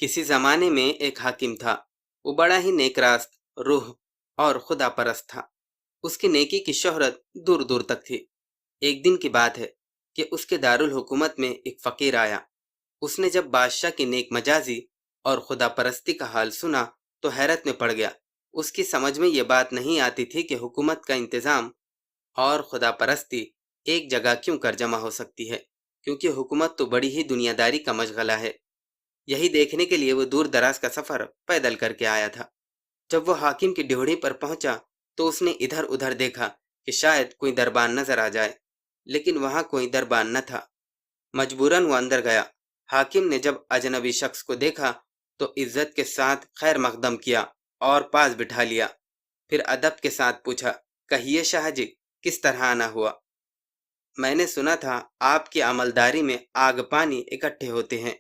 किसी जमाने में एक हाकिम था। वो बड़ा ही नेकरास्त, रूह और खुदा परस्त था। उसकी नेकी की शोहरत दूर दूर तक थी। एक दिन की बात है कि उसके दारुल हुकूमत में एक फकीर आया। उसने जब बादशाह की नेक मजाजी और खुदा परस्ती का हाल सुना तो हैरत में पड़ गया। उसकी समझ में ये बात नहीं आती थी कि हुकूमत का इंतज़ाम और खुदा परस्ती एक जगह क्यों कर जमा हो सकती है, क्योंकि हुकूमत तो बड़ी ही दुनियादारी का मशगला है। यही देखने के लिए वो दूर दराज का सफ़र पैदल करके आया था। जब वो हाकिम की ड्योढ़ी पर पहुंचा तो उसने इधर उधर देखा कि शायद कोई दरबान नजर आ जाए, लेकिन वहां कोई दरबान न था। मजबूरन वो अंदर गया। हाकिम ने जब अजनबी शख्स को देखा तो इज्जत के साथ खैर मकदम किया और पास बिठा लिया। फिर अदब के साथ पूछा, कहिए शाह जी, किस तरह आना हुआ? मैंने सुना था आपकी अमलदारी में आग पानी इकट्ठे होते हैं।